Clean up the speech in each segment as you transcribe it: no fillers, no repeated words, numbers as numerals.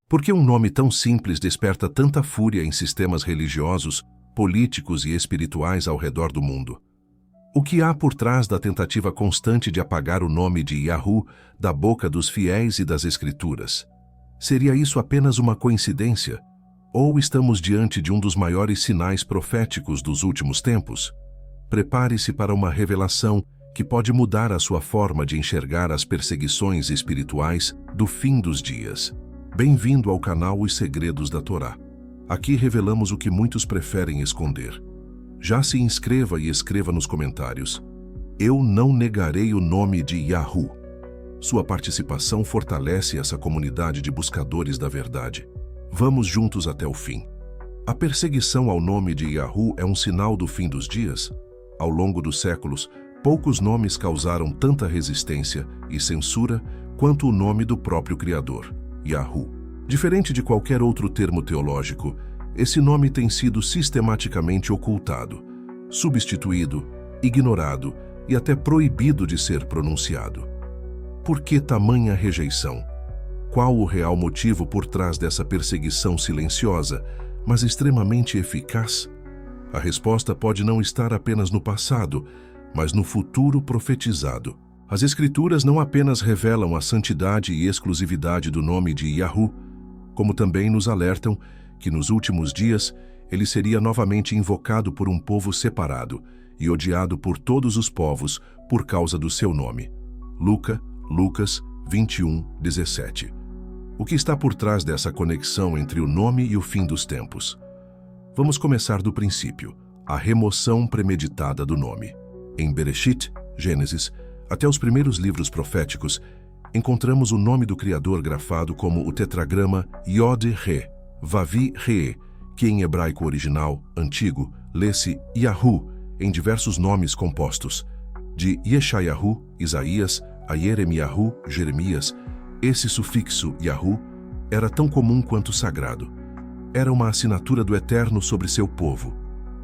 Por que um nome tão simples desperta tanta fúria em sistemas religiosos, políticos e espirituais ao redor do mundo? O que há por trás da tentativa constante de apagar o nome de Yahoo da boca dos fiéis e das Escrituras? Seria isso apenas uma coincidência? Ou estamos diante de um dos maiores sinais proféticos dos últimos tempos? Prepare-se para uma revelação que pode mudar a sua forma de enxergar as perseguições espirituais do fim dos dias. Bem-vindo ao canal Os Segredos da Torá. Aqui revelamos o que muitos preferem esconder. Já se inscreva e escreva nos comentários: eu não negarei o nome de Yahoo. Sua participação fortalece essa comunidade de buscadores da verdade. Vamos juntos até o fim. A perseguição ao nome de Yahoo é um sinal do fim dos dias? Ao longo dos séculos, poucos nomes causaram tanta resistência e censura quanto o nome do próprio Criador, Yahoo. Diferente de qualquer outro termo teológico, esse nome tem sido sistematicamente ocultado, substituído, ignorado e até proibido de ser pronunciado. Por que tamanha rejeição? Qual o real motivo por trás dessa perseguição silenciosa, mas extremamente eficaz? A resposta pode não estar apenas no passado, mas no futuro profetizado. As Escrituras não apenas revelam a santidade e exclusividade do nome de Yahoo, como também nos alertam que nos últimos dias ele seria novamente invocado por um povo separado e odiado por todos os povos por causa do seu nome. Lucas 21:17. O que está por trás dessa conexão entre o nome e o fim dos tempos? Vamos começar do princípio, a remoção premeditada do nome. Em Bereshit, Gênesis, até os primeiros livros proféticos, encontramos o nome do Criador grafado como o tetragrama Yod-He, Vavi-He, que em hebraico original, antigo, lê-se Yahoo, em diversos nomes compostos. De Yeshayahu, Isaías, a Yeremiyahu, Jeremias, esse sufixo Yahoo era tão comum quanto sagrado. Era uma assinatura do Eterno sobre seu povo.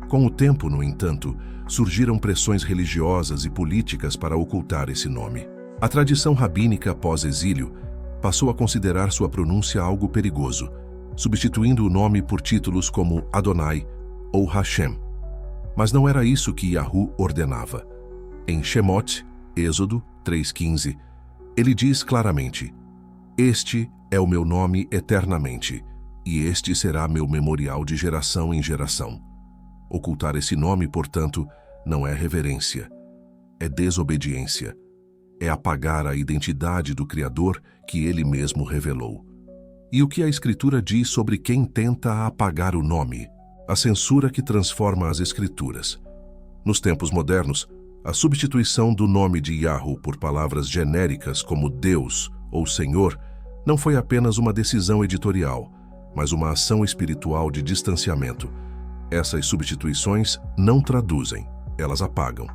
Com o tempo, no entanto, surgiram pressões religiosas e políticas para ocultar esse nome. A tradição rabínica pós-exílio passou a considerar sua pronúncia algo perigoso, substituindo o nome por títulos como Adonai ou Hashem. Mas não era isso que Yahoo ordenava. Em Shemot, Êxodo 3:15, ele diz claramente: este é o meu nome eternamente, e este será meu memorial de geração em geração. Ocultar esse nome, portanto, não é reverência, é desobediência, é apagar a identidade do Criador que ele mesmo revelou. E o que a Escritura diz sobre quem tenta apagar o nome? A censura que transforma as Escrituras. Nos tempos modernos, a substituição do nome de Yahoo por palavras genéricas como Deus ou Senhor não foi apenas uma decisão editorial, mas uma ação espiritual de distanciamento. Essas substituições não traduzem, elas apagam.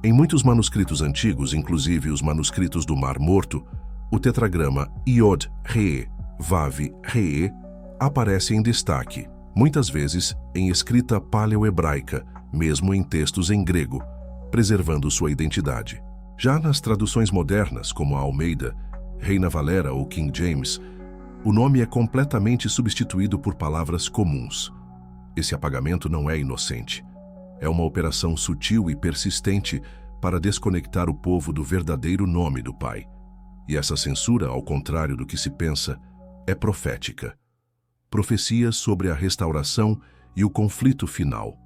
Em muitos manuscritos antigos, inclusive os manuscritos do Mar Morto, o tetragrama Yod-He, Vav-He aparece em destaque, muitas vezes em escrita paleo-hebraica, mesmo em textos em grego, preservando sua identidade. Já nas traduções modernas, como a Almeida, Reina Valera ou King James, o nome é completamente substituído por palavras comuns. Esse apagamento não é inocente. É uma operação sutil e persistente para desconectar o povo do verdadeiro nome do Pai. E essa censura, ao contrário do que se pensa, é profética. Profecias sobre a restauração e o conflito final.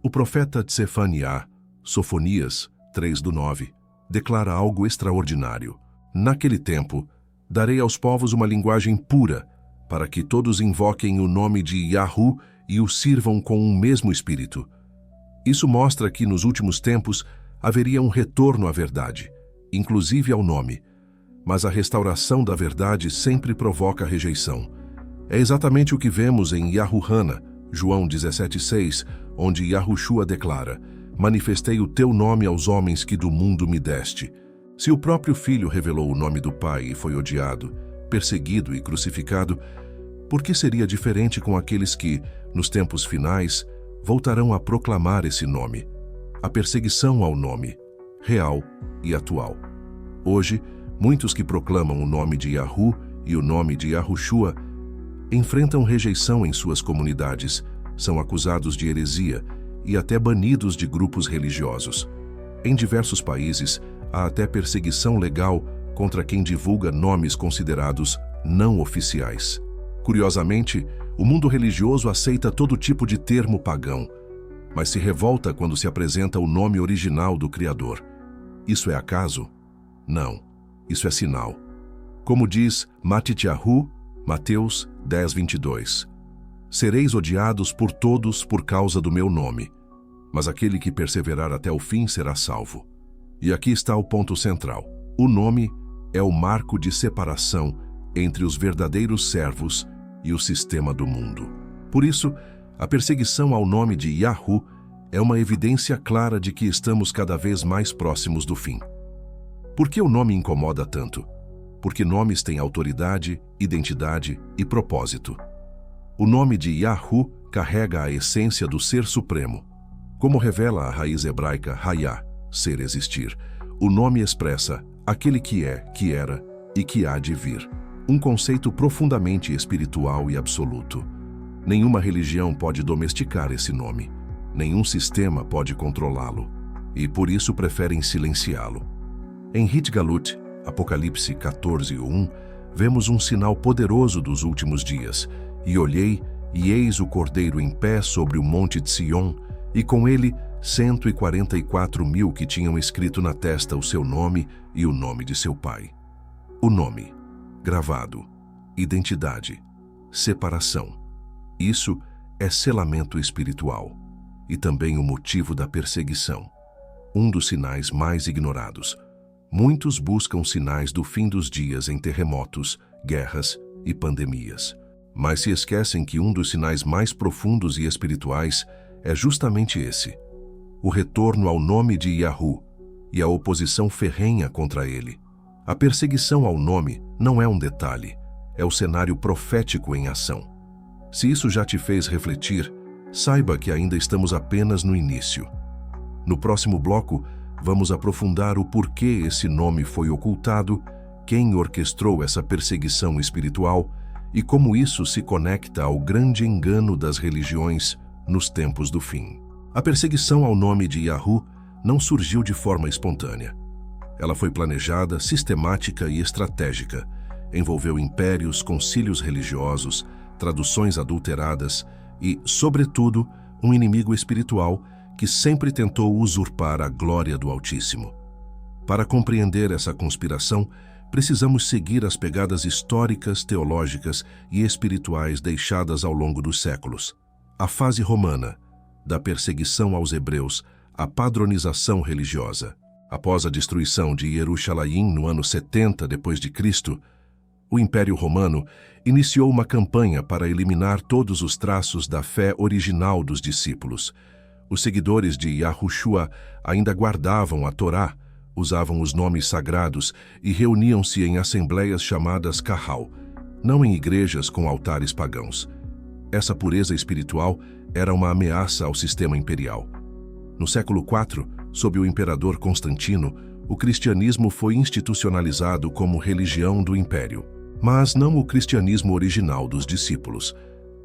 O profeta Tsefaniah, Sofonias 3:9, declara algo extraordinário. Naquele tempo, darei aos povos uma linguagem pura, para que todos invoquem o nome de Yahoo e o sirvam com um mesmo espírito. Isso mostra que nos últimos tempos haveria um retorno à verdade, inclusive ao nome. Mas a restauração da verdade sempre provoca rejeição. É exatamente o que vemos em Yahuhana, João 17:6, onde Yahushua declara: manifestei o teu nome aos homens que do mundo me deste. Se o próprio Filho revelou o nome do Pai e foi odiado, perseguido e crucificado, por que seria diferente com aqueles que, nos tempos finais, voltarão a proclamar esse nome? A perseguição ao nome, real e atual. Hoje, muitos que proclamam o nome de Yahoo e o nome de Yahushua enfrentam rejeição em suas comunidades, são acusados de heresia e até banidos de grupos religiosos. Em diversos países, há até perseguição legal contra quem divulga nomes considerados não oficiais. Curiosamente, o mundo religioso aceita todo tipo de termo pagão, mas se revolta quando se apresenta o nome original do Criador. Isso é acaso? Não, isso é sinal. Como diz Matityahu, Mateus 10:22. Sereis odiados por todos por causa do meu nome, mas aquele que perseverar até o fim será salvo. E aqui está o ponto central. O nome é o marco de separação entre os verdadeiros servos e o sistema do mundo. Por isso, a perseguição ao nome de Yahu é uma evidência clara de que estamos cada vez mais próximos do fim. Por que o nome incomoda tanto? Porque nomes têm autoridade, identidade e propósito. O nome de Yahu carrega a essência do Ser Supremo. Como revela a raiz hebraica Hayah, ser existir, o nome expressa aquele que é, que era e que há de vir. Um conceito profundamente espiritual e absoluto. Nenhuma religião pode domesticar esse nome. Nenhum sistema pode controlá-lo. E por isso preferem silenciá-lo. Em Hitgalut, Apocalipse 14:1, vemos um sinal poderoso dos últimos dias. E olhei, e eis o Cordeiro em pé sobre o monte de Sião, e com ele 144.000 que tinham escrito na testa o seu nome e o nome de seu pai. O nome, gravado, identidade, separação. Isso é selamento espiritual e também o motivo da perseguição. Um dos sinais mais ignorados. Muitos buscam sinais do fim dos dias em terremotos, guerras e pandemias. Mas se esquecem que um dos sinais mais profundos e espirituais é justamente esse: o retorno ao nome de Yahu e a oposição ferrenha contra ele. A perseguição ao nome não é um detalhe, é o cenário profético em ação. Se isso já te fez refletir, saiba que ainda estamos apenas no início. No próximo bloco, vamos aprofundar o porquê esse nome foi ocultado, quem orquestrou essa perseguição espiritual e como isso se conecta ao grande engano das religiões nos tempos do fim. A perseguição ao nome de Yahu não surgiu de forma espontânea. Ela foi planejada, sistemática e estratégica. Envolveu impérios, concílios religiosos, traduções adulteradas e, sobretudo, um inimigo espiritual que sempre tentou usurpar a glória do Altíssimo. Para compreender essa conspiração, precisamos seguir as pegadas históricas, teológicas e espirituais deixadas ao longo dos séculos. A fase romana, da perseguição aos hebreus à padronização religiosa. Após a destruição de Jerusalém no ano 70 d.C., o Império Romano iniciou uma campanha para eliminar todos os traços da fé original dos discípulos. Os seguidores de Yahushua ainda guardavam a Torá, usavam os nomes sagrados e reuniam-se em assembleias chamadas Kahal, não em igrejas com altares pagãos. Essa pureza espiritual era uma ameaça ao sistema imperial. No século IV, sob o imperador Constantino, o cristianismo foi institucionalizado como religião do império, mas não o cristianismo original dos discípulos.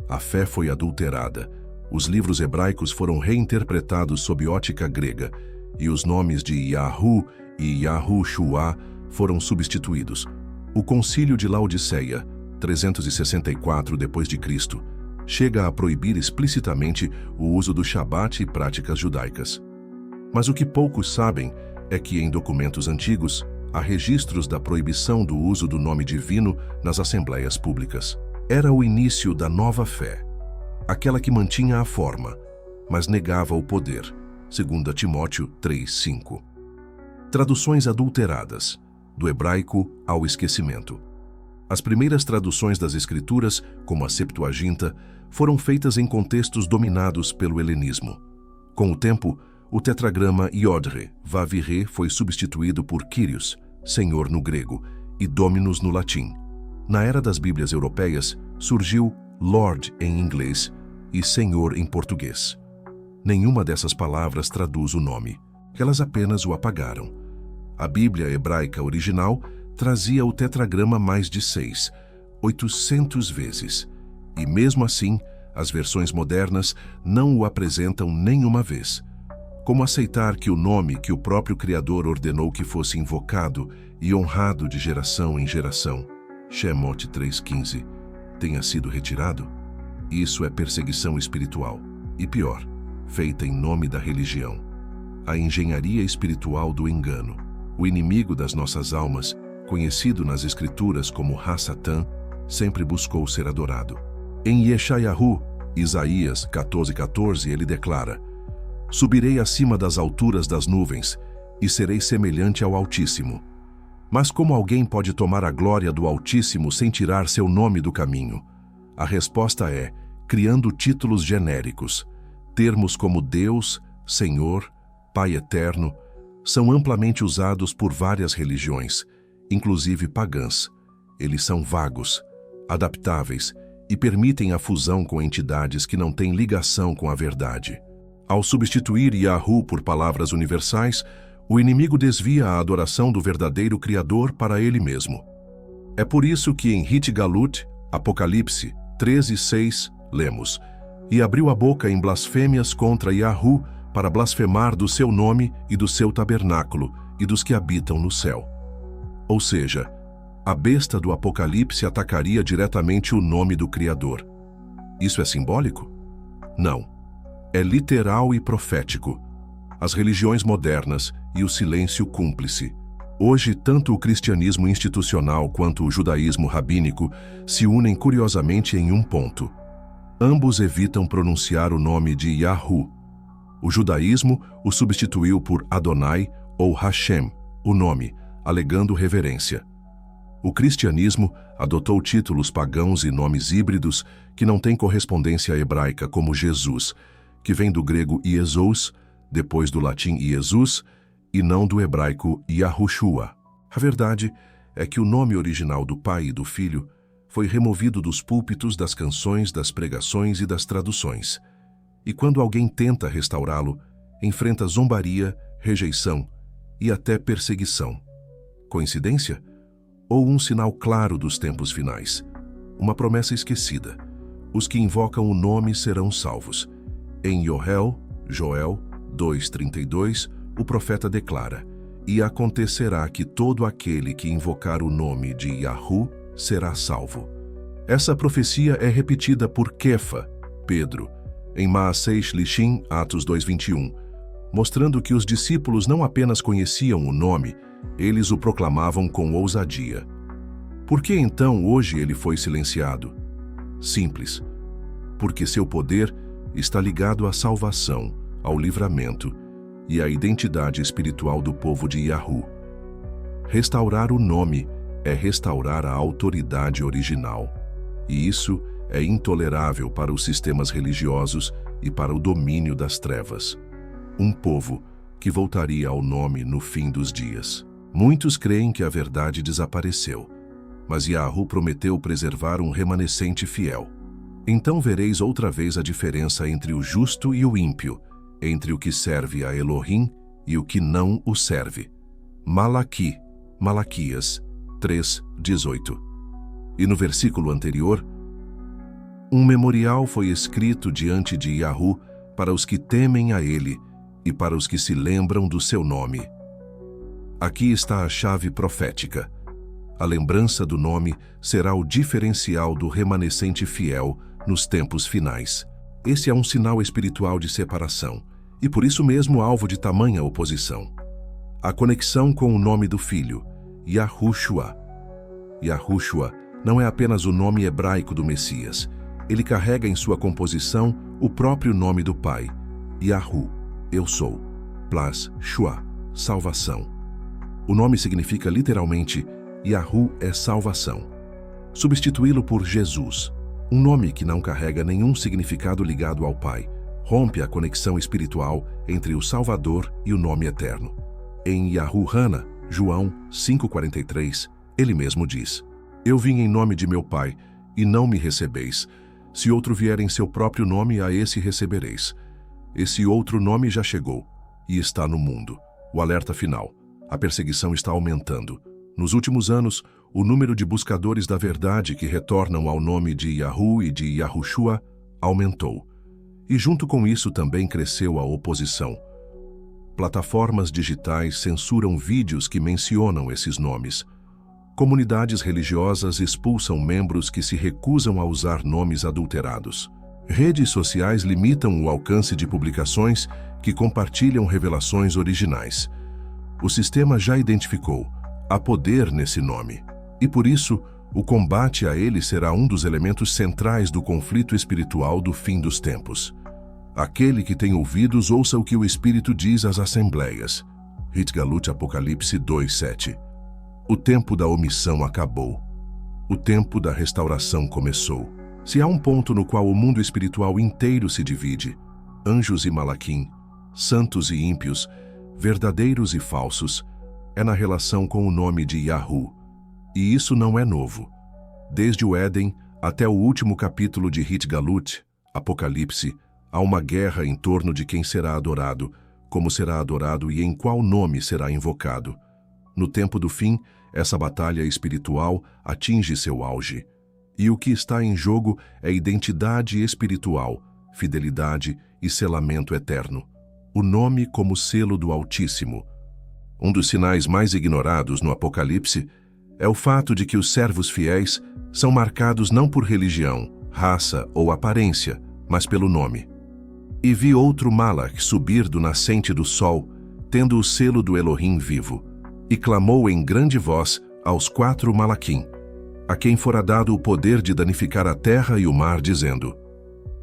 A fé foi adulterada, os livros hebraicos foram reinterpretados sob ótica grega, e os nomes de Yahu e Yahushua foram substituídos. O Concílio de Laodiceia, 364 d.C., chega a proibir explicitamente o uso do Shabat e práticas judaicas. Mas o que poucos sabem é que em documentos antigos há registros da proibição do uso do nome divino nas assembleias públicas. Era o início da nova fé, aquela que mantinha a forma, mas negava o poder, segundo Timóteo 3:5. Traduções adulteradas, do hebraico ao esquecimento. As primeiras traduções das Escrituras, como a Septuaginta, foram feitas em contextos dominados pelo helenismo. Com o tempo, o tetragrama Iodre, Vavire, foi substituído por Kyrios, Senhor no grego, e Dominus no latim. Na era das Bíblias europeias, surgiu Lord em inglês e Senhor em português. Nenhuma dessas palavras traduz o nome, elas apenas o apagaram. A Bíblia hebraica original trazia o tetragrama mais de 800 vezes, E mesmo assim, as versões modernas não o apresentam nenhuma vez. Como aceitar que o nome que o próprio Criador ordenou que fosse invocado e honrado de geração em geração, Shemot 3,15, tenha sido retirado? Isso é perseguição espiritual. E pior, feita em nome da religião. A engenharia espiritual do engano. O inimigo das nossas almas, conhecido nas Escrituras como Ha-Satã, sempre buscou ser adorado. Em Yeshayahu, Isaías 14,14, ele declara: subirei acima das alturas das nuvens e serei semelhante ao Altíssimo. Mas como alguém pode tomar a glória do Altíssimo sem tirar seu nome do caminho? A resposta é criando títulos genéricos. Termos como Deus, Senhor, Pai Eterno, são amplamente usados por várias religiões, inclusive pagãs. Eles são vagos, adaptáveis e permitem a fusão com entidades que não têm ligação com a verdade. Ao substituir Yahu por palavras universais, o inimigo desvia a adoração do verdadeiro Criador para ele mesmo. É por isso que em Hit-Galut, Apocalipse 13:6, lemos: e abriu a boca em blasfêmias contra Yahu para blasfemar do seu nome e do seu tabernáculo e dos que habitam no céu. Ou seja, a besta do Apocalipse atacaria diretamente o nome do Criador. Isso é simbólico? Não. É literal e profético. As religiões modernas e o silêncio cúmplice. Hoje, tanto o cristianismo institucional quanto o judaísmo rabínico se unem curiosamente em um ponto. Ambos evitam pronunciar o nome de Yahu. O judaísmo o substituiu por Adonai ou Hashem, o nome, alegando reverência. O cristianismo adotou títulos pagãos e nomes híbridos que não têm correspondência hebraica, como Jesus, que vem do grego Iesous, depois do latim Iesus, e não do hebraico Yahushua. A verdade é que o nome original do Pai e do Filho foi removido dos púlpitos, das canções, das pregações e das traduções. E quando alguém tenta restaurá-lo, enfrenta zombaria, rejeição e até perseguição. Coincidência? Ou um sinal claro dos tempos finais? Uma promessa esquecida. Os que invocam o nome serão salvos. Em Joel 2:32, o profeta declara: e acontecerá que todo aquele que invocar o nome de Yahu será salvo. Essa profecia é repetida por Kefa, Pedro, em Maasei Shlishim, Atos 2:21, mostrando que os discípulos não apenas conheciam o nome, eles o proclamavam com ousadia. Por que então hoje ele foi silenciado? Simples. Porque seu poder está ligado à salvação, ao livramento e à identidade espiritual do povo de Yahu. Restaurar o nome é restaurar a autoridade original. E isso é intolerável para os sistemas religiosos e para o domínio das trevas. Um povo que voltaria ao nome no fim dos dias. Muitos creem que a verdade desapareceu, mas Yahu prometeu preservar um remanescente fiel. Então vereis outra vez a diferença entre o justo e o ímpio, entre o que serve a Elohim e o que não o serve. Malaquias 3:18. E no versículo anterior, um memorial foi escrito diante de Yahu para os que temem a ele e para os que se lembram do seu nome. Aqui está a chave profética. A lembrança do nome será o diferencial do remanescente fiel nos tempos finais. Esse é um sinal espiritual de separação, e por isso mesmo alvo de tamanha oposição. A conexão com o nome do Filho, Yahushua. Yahushua não é apenas o nome hebraico do Messias. Ele carrega em sua composição o próprio nome do Pai, Yahu, eu sou, plus Shua, salvação. O nome significa literalmente Yahu é salvação. Substituí-lo por Jesus, um nome que não carrega nenhum significado ligado ao Pai, rompe a conexão espiritual entre o Salvador e o nome eterno. Em Yahu-Hana, João 5:43, ele mesmo diz: eu vim em nome de meu Pai, e não me recebeis. Se outro vier em seu próprio nome, a esse recebereis. Esse outro nome já chegou, e está no mundo. O alerta final. A perseguição está aumentando. Nos últimos anos, o número de buscadores da verdade que retornam ao nome de Yahu e de Yahushua aumentou. E junto com isso também cresceu a oposição. Plataformas digitais censuram vídeos que mencionam esses nomes. Comunidades religiosas expulsam membros que se recusam a usar nomes adulterados. Redes sociais limitam o alcance de publicações que compartilham revelações originais. O sistema já identificou: há poder nesse nome. E por isso, o combate a ele será um dos elementos centrais do conflito espiritual do fim dos tempos. Aquele que tem ouvidos, ouça o que o Espírito diz às assembleias. Hitgalut Apocalipse 2:7. O tempo da omissão acabou. O tempo da restauração começou. Se há um ponto no qual o mundo espiritual inteiro se divide, anjos e malaquim, santos e ímpios, verdadeiros e falsos, é na relação com o nome de Yahu. E isso não é novo. Desde o Éden até o último capítulo de Hitgalut, Apocalipse, há uma guerra em torno de quem será adorado, como será adorado e em qual nome será invocado. No tempo do fim, essa batalha espiritual atinge seu auge. E o que está em jogo é identidade espiritual, fidelidade e selamento eterno. O nome como selo do Altíssimo. Um dos sinais mais ignorados no Apocalipse é o fato de que os servos fiéis são marcados não por religião, raça ou aparência, mas pelo nome. E vi outro Malach subir do nascente do sol, tendo o selo do Elohim vivo, e clamou em grande voz aos 4 Malaquim, a quem fora dado o poder de danificar a terra e o mar, dizendo: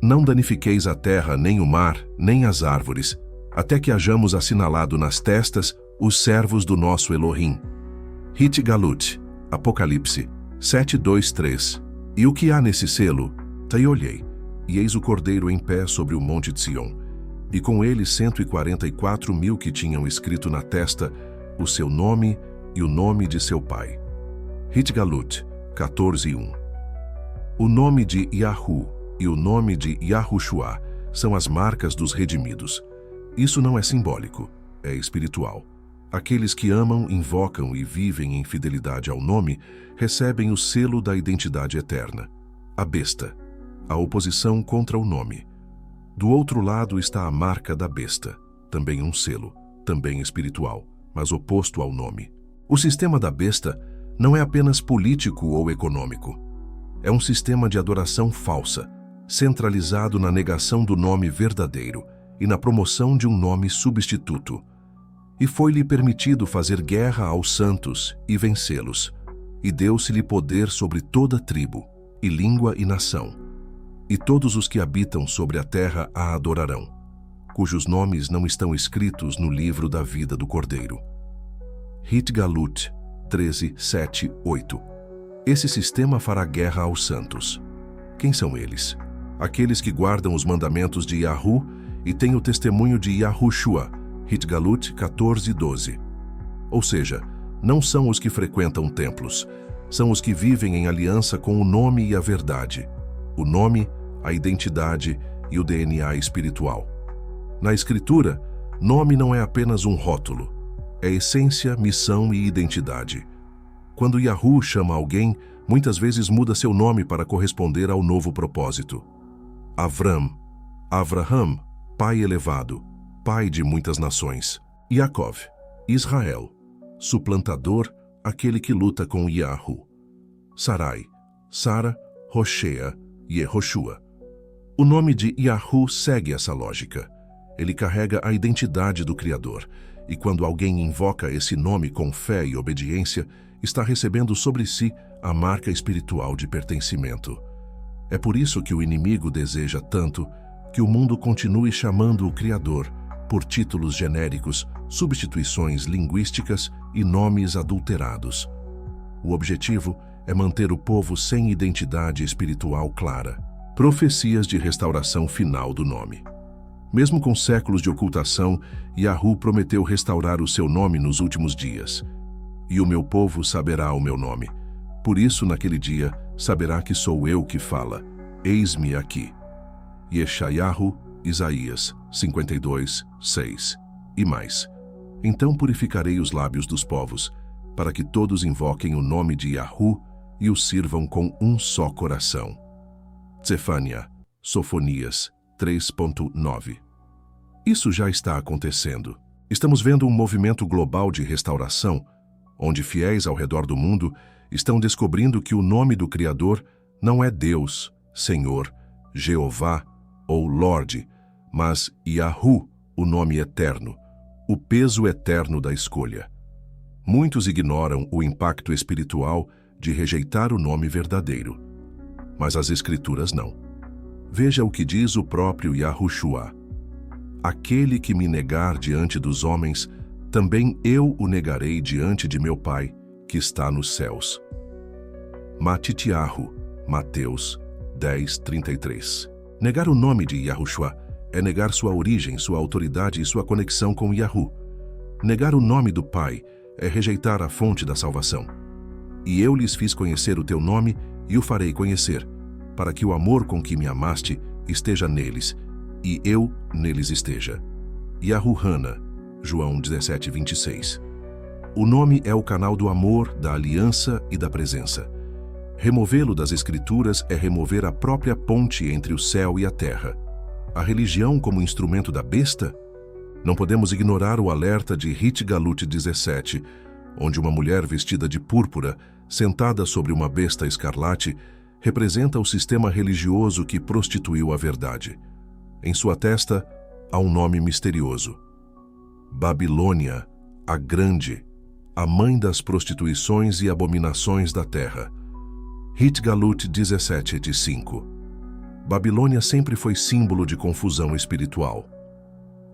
Não danifiqueis a terra, nem o mar, nem as árvores, até que hajamos assinalado nas testas os servos do nosso Elohim. Hitgalut, Apocalipse 7:2-3. E o que há nesse selo? E olhei, e eis o Cordeiro em pé sobre o monte de Sião, e com ele 144.000 que tinham escrito na testa o seu nome e o nome de seu pai. Hitgalut 14:1. O nome de Yahu e o nome de Yahushua são as marcas dos redimidos. Isso não é simbólico, é espiritual. Aqueles que amam, invocam e vivem em fidelidade ao nome recebem o selo da identidade eterna. A besta, a oposição contra o nome. Do outro lado está a marca da besta, também um selo, também espiritual, mas oposto ao nome. O sistema da besta não é apenas político ou econômico. É um sistema de adoração falsa, centralizado na negação do nome verdadeiro e na promoção de um nome substituto. E foi-lhe permitido fazer guerra aos santos e vencê-los, e deu-se-lhe poder sobre toda tribo, e língua e nação. E todos os que habitam sobre a terra a adorarão, cujos nomes não estão escritos no livro da vida do Cordeiro. Hitgalut 13:7-8. Esse sistema fará guerra aos santos. Quem são eles? Aqueles que guardam os mandamentos de Yahu e têm o testemunho de Yahushua, Hitgalut 14:12. Ou seja, não são os que frequentam templos, são os que vivem em aliança com o nome e a verdade. O nome, a identidade e o DNA espiritual. Na Escritura, nome não é apenas um rótulo, é essência, missão e identidade. Quando Yahu chama alguém, muitas vezes muda seu nome para corresponder ao novo propósito. Avram, Avraham, pai elevado, pai de muitas nações. Yaakov, Israel, suplantador, aquele que luta com Yahu. Sarai, Sara, Roshea, Yehoshua. O nome de Yahu segue essa lógica. Ele carrega a identidade do Criador, e quando alguém invoca esse nome com fé e obediência, está recebendo sobre si a marca espiritual de pertencimento. É por isso que o inimigo deseja tanto que o mundo continue chamando o Criador por títulos genéricos, substituições linguísticas e nomes adulterados. O objetivo é manter o povo sem identidade espiritual clara. Profecias de restauração final do nome. Mesmo com séculos de ocultação, Yahu prometeu restaurar o seu nome nos últimos dias. E o meu povo saberá o meu nome. Por isso, naquele dia, saberá que sou eu que fala. Eis-me aqui. Yeshayahu, Isaías 52:6. E mais. Então purificarei os lábios dos povos, para que todos invoquem o nome de Yahu e o sirvam com um só coração. Tsefania, Sofonias 3.9. Isso já está acontecendo. Estamos vendo um movimento global de restauração, onde fiéis ao redor do mundo estão descobrindo que o nome do Criador não é Deus, Senhor, Jeová ou Lorde, mas Yahu, o nome eterno, o peso eterno da escolha. Muitos ignoram o impacto espiritual de rejeitar o nome verdadeiro, mas as Escrituras não. Veja o que diz o próprio Yahushua: aquele que me negar diante dos homens, também eu o negarei diante de meu Pai, que está nos céus. Matitiahu, Mateus 10:33. Negar o nome de Yahushua é negar sua origem, sua autoridade e sua conexão com Yahu. Negar o nome do Pai é rejeitar a fonte da salvação. E eu lhes fiz conhecer o teu nome e o farei conhecer, para que o amor com que me amaste esteja neles, e eu neles esteja. Yahuhana, João 17:26. O nome é o canal do amor, da aliança e da presença. Removê-lo das Escrituras é remover a própria ponte entre o céu e a terra. A religião como instrumento da besta? Não podemos ignorar o alerta de Hitgalut 17, onde uma mulher vestida de púrpura, sentada sobre uma besta escarlate, representa o sistema religioso que prostituiu a verdade. Em sua testa há um nome misterioso: Babilônia, a Grande, a mãe das prostituições e abominações da terra. Hitgalut 17:5. Babilônia sempre foi símbolo de confusão espiritual.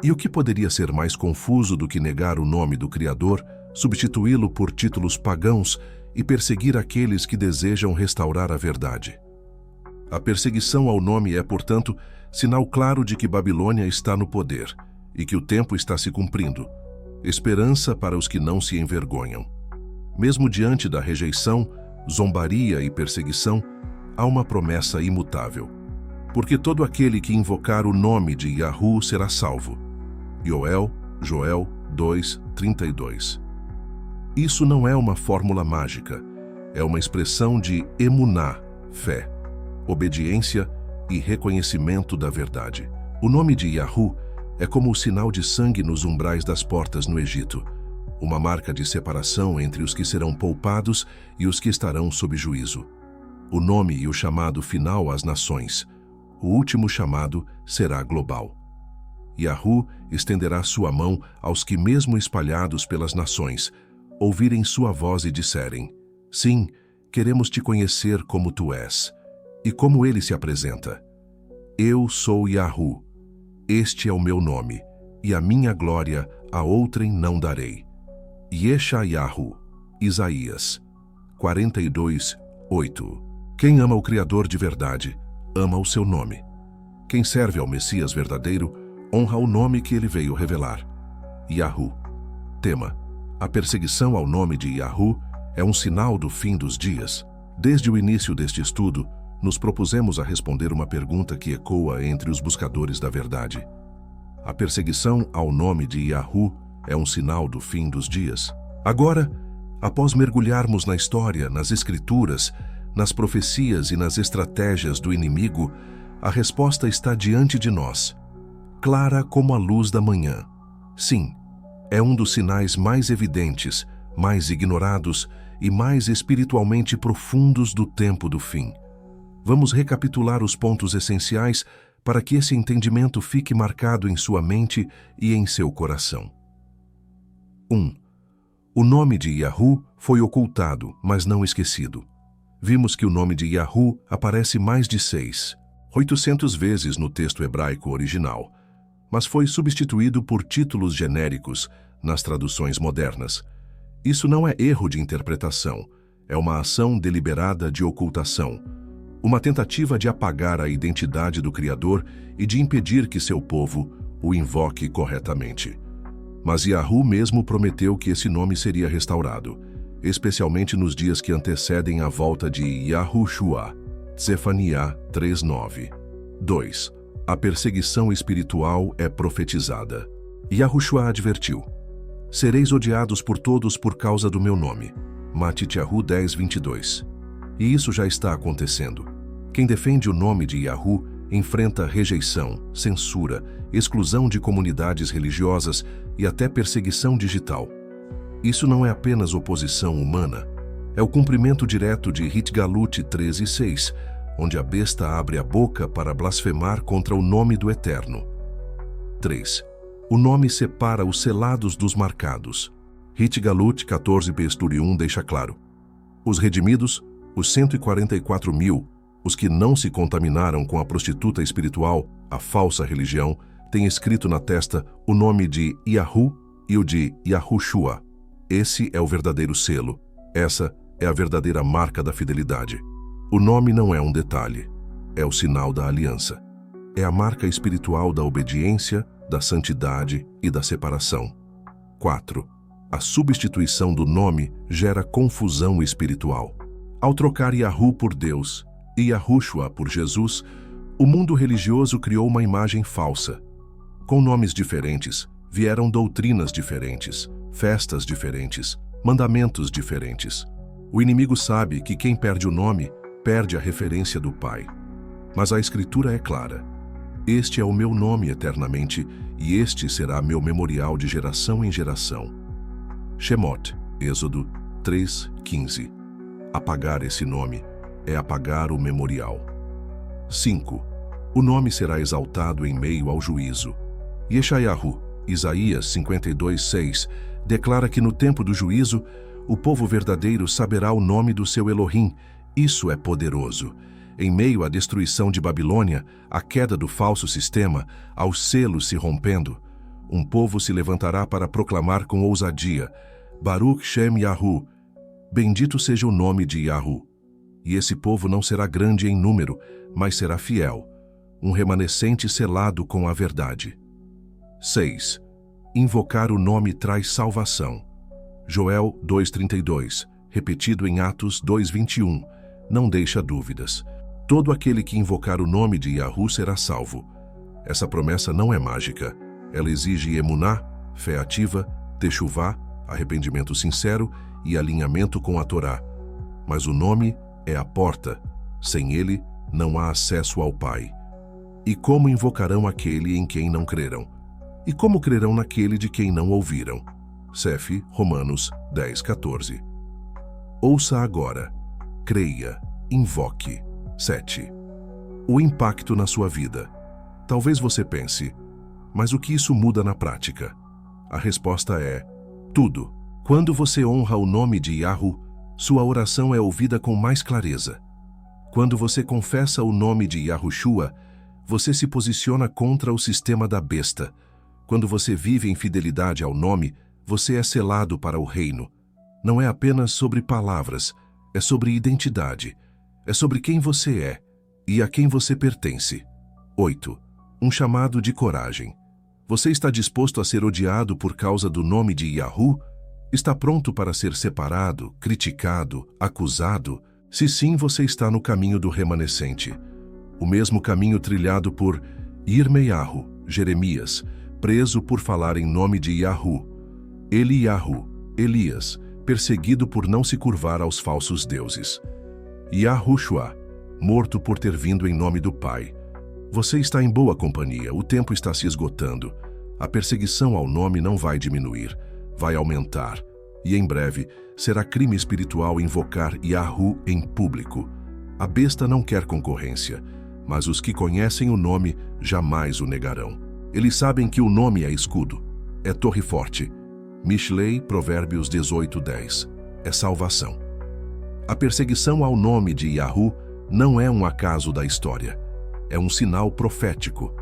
E o que poderia ser mais confuso do que negar o nome do Criador, substituí-lo por títulos pagãos e perseguir aqueles que desejam restaurar a verdade? A perseguição ao nome é, portanto, sinal claro de que Babilônia está no poder e que o tempo está se cumprindo. Esperança para os que não se envergonham. Mesmo diante da rejeição, zombaria e perseguição, há uma promessa imutável. Porque todo aquele que invocar o nome de Yahu será salvo. Joel 2:32. Isso não é uma fórmula mágica, é uma expressão de emuná, fé, obediência e reconhecimento da verdade. O nome de Yahu é como o sinal de sangue nos umbrais das portas no Egito, uma marca de separação entre os que serão poupados e os que estarão sob juízo. O nome e o chamado final às nações. O último chamado será global. Yahu estenderá sua mão aos que, mesmo espalhados pelas nações, ouvirem sua voz e disserem: sim, queremos te conhecer como tu és. E como ele se apresenta: eu sou Yahu, este é o meu nome, e a minha glória a outrem não darei. Yeshayahu, Isaías 42:8. Quem ama o Criador de verdade, ama o seu nome. Quem serve ao Messias verdadeiro, honra o nome que ele veio revelar. Yahu. Tema: a perseguição ao nome de Yahu é um sinal do fim dos dias. Desde o início deste estudo, nos propusemos a responder uma pergunta que ecoa entre os buscadores da verdade. A perseguição ao nome de Yahu é um sinal do fim dos dias? Agora, após mergulharmos na história, nas Escrituras, nas profecias e nas estratégias do inimigo, a resposta está diante de nós, clara como a luz da manhã. Sim, é um dos sinais mais evidentes, mais ignorados e mais espiritualmente profundos do tempo do fim. Vamos recapitular os pontos essenciais para que esse entendimento fique marcado em sua mente e em seu coração. 1. O nome de Yahu foi ocultado, mas não esquecido. Vimos que o nome de Yahu aparece mais de 800 vezes no texto hebraico original, mas foi substituído por títulos genéricos nas traduções modernas. Isso não é erro de interpretação, é uma ação deliberada de ocultação, uma tentativa de apagar a identidade do Criador e de impedir que seu povo o invoque corretamente. Mas Yahu mesmo prometeu que esse nome seria restaurado, especialmente nos dias que antecedem a volta de Yahushua. Tsefania 3:9. 2. A perseguição espiritual é profetizada. Yahushua advertiu: Sereis odiados por todos por causa do meu nome. Matityahu 10:22. E isso já está acontecendo. Quem defende o nome de Yahoo enfrenta rejeição, censura, exclusão de comunidades religiosas e até perseguição digital. Isso não é apenas oposição humana, é o cumprimento direto de Hitgalut 13:6, onde a besta abre a boca para blasfemar contra o nome do Eterno. 3. O nome separa os selados dos marcados. Hitgalut 14:1 deixa claro: os redimidos, os 144.000, os que não se contaminaram com a prostituta espiritual, a falsa religião, têm escrito na testa o nome de Yahoo e o de Yahushua. Esse é o verdadeiro selo. Essa é a verdadeira marca da fidelidade. O nome não é um detalhe, é o sinal da aliança. É a marca espiritual da obediência, da santidade e da separação. 4. A substituição do nome gera confusão espiritual. Ao trocar Yahoo por Deus e Yahushua por Jesus, o mundo religioso criou uma imagem falsa. Com nomes diferentes, vieram doutrinas diferentes, festas diferentes, mandamentos diferentes. O inimigo sabe que quem perde o nome, perde a referência do Pai. Mas a Escritura é clara: este é o meu nome eternamente, e este será meu memorial de geração em geração. Shemot, Êxodo 3:15. Apagar esse nome é apagar o memorial. 5. O nome será exaltado em meio ao juízo. Yeshayahu, Isaías 52:6, declara que no tempo do juízo, o povo verdadeiro saberá o nome do seu Elohim. Isso é poderoso. Em meio à destruição de Babilônia, à queda do falso sistema, aos selos se rompendo, um povo se levantará para proclamar com ousadia: Baruch Shem Yahu, bendito seja o nome de Yahu. E esse povo não será grande em número, mas será fiel, um remanescente selado com a verdade. 6. Invocar o nome traz salvação. Joel 2:32, repetido em Atos 2:21, não deixa dúvidas. Todo aquele que invocar o nome de Yahoo será salvo. Essa promessa não é mágica. Ela exige emuná, fé ativa, techuvá, arrependimento sincero e alinhamento com a Torá. Mas o nome é a porta. Sem ele, não há acesso ao Pai. E como invocarão aquele em quem não creram? E como crerão naquele de quem não ouviram? Sef, Romanos 10:14. Ouça agora. Creia. Invoque. 7. O impacto na sua vida. Talvez você pense: mas o que isso muda na prática? A resposta é: tudo. Quando você honra o nome de Yahoo, sua oração é ouvida com mais clareza. Quando você confessa o nome de Yahushua, você se posiciona contra o sistema da besta. Quando você vive em fidelidade ao nome, você é selado para o reino. Não é apenas sobre palavras, é sobre identidade. É sobre quem você é e a quem você pertence. 8. Um chamado de coragem. Você está disposto a ser odiado por causa do nome de Yahoo? Está pronto para ser separado, criticado, acusado? Se sim, você está no caminho do remanescente. O mesmo caminho trilhado por Yirmeyahu, Jeremias, preso por falar em nome de Yahoo. Eliyahu, Elias, perseguido por não se curvar aos falsos deuses. Yahushua, morto por ter vindo em nome do Pai. Você está em boa companhia, o tempo está se esgotando. A perseguição ao nome não vai diminuir, vai aumentar. E em breve, será crime espiritual invocar Yahoo em público. A besta não quer concorrência, mas os que conhecem o nome jamais o negarão. Eles sabem que o nome é escudo, é torre forte. Mishlei, Provérbios 18:10, é salvação. A perseguição ao nome de Yahoo não é um acaso da história. É um sinal profético.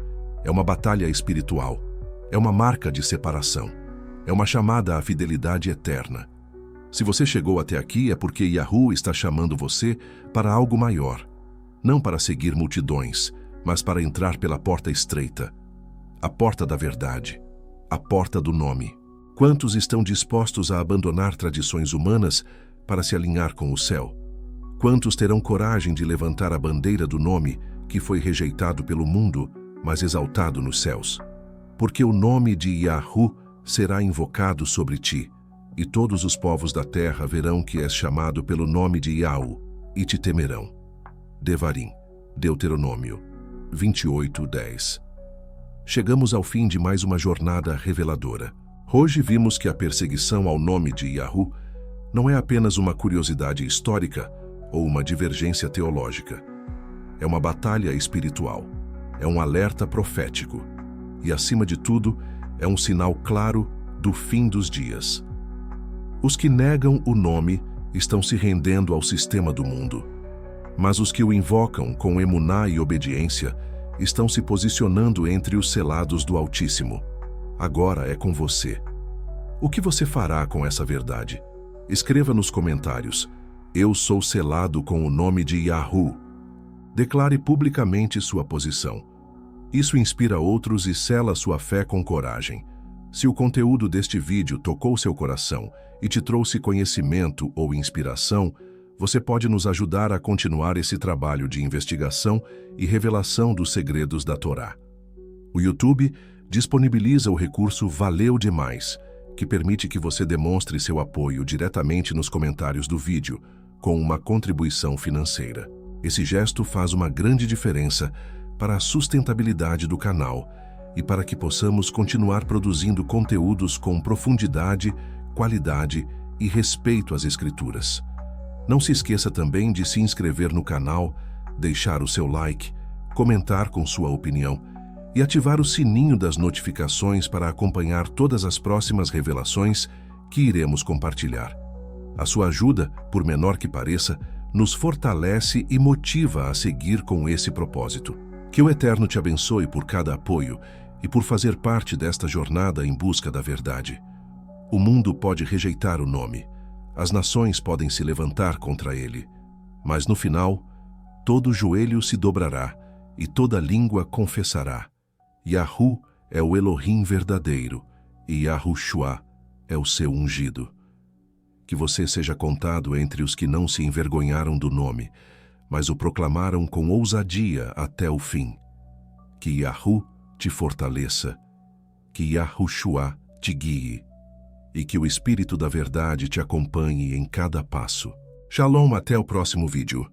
É uma batalha espiritual. É uma marca de separação. É uma chamada à fidelidade eterna. Se você chegou até aqui é porque Yahoo está chamando você para algo maior. Não para seguir multidões, mas para entrar pela porta estreita. A porta da verdade. A porta do nome. Quantos estão dispostos a abandonar tradições humanas para se alinhar com o céu? Quantos terão coragem de levantar a bandeira do nome que foi rejeitado pelo mundo, mas exaltado nos céus? Porque o nome de Yahoo será invocado sobre ti, e todos os povos da terra verão que és chamado pelo nome de Yahu, e te temerão. Devarim, Deuteronômio 28:10. Chegamos ao fim de mais uma jornada reveladora. Hoje vimos que a perseguição ao nome de Yahu não é apenas uma curiosidade histórica ou uma divergência teológica. É uma batalha espiritual, é um alerta profético e, acima de tudo, é um sinal claro do fim dos dias. Os que negam o nome estão se rendendo ao sistema do mundo, mas os que o invocam com emuná e obediência estão se posicionando entre os selados do Altíssimo. Agora é com você. O que você fará com essa verdade? Escreva nos comentários: eu sou selado com o nome de Yahu. Declare publicamente sua posição. Isso inspira outros e sela sua fé com coragem. Se o conteúdo deste vídeo tocou seu coração e te trouxe conhecimento ou inspiração, você pode nos ajudar a continuar esse trabalho de investigação e revelação dos segredos da Torá. O YouTube disponibiliza o recurso Valeu Demais, que permite que você demonstre seu apoio diretamente nos comentários do vídeo, com uma contribuição financeira. Esse gesto faz uma grande diferença para a sustentabilidade do canal e para que possamos continuar produzindo conteúdos com profundidade, qualidade e respeito às Escrituras. Não se esqueça também de se inscrever no canal, deixar o seu like, comentar com sua opinião e ativar o sininho das notificações para acompanhar todas as próximas revelações que iremos compartilhar. A sua ajuda, por menor que pareça, nos fortalece e motiva a seguir com esse propósito. Que o Eterno te abençoe por cada apoio e por fazer parte desta jornada em busca da verdade. O mundo pode rejeitar o nome, as nações podem se levantar contra ele, mas no final, todo joelho se dobrará e toda língua confessará: Yahu é o Elohim verdadeiro e Yahushua é o seu ungido. Que você seja contado entre os que não se envergonharam do nome, mas o proclamaram com ousadia até o fim. Que Yahu te fortaleça, que Yahushua te guie, e que o Espírito da Verdade te acompanhe em cada passo. Shalom, até o próximo vídeo.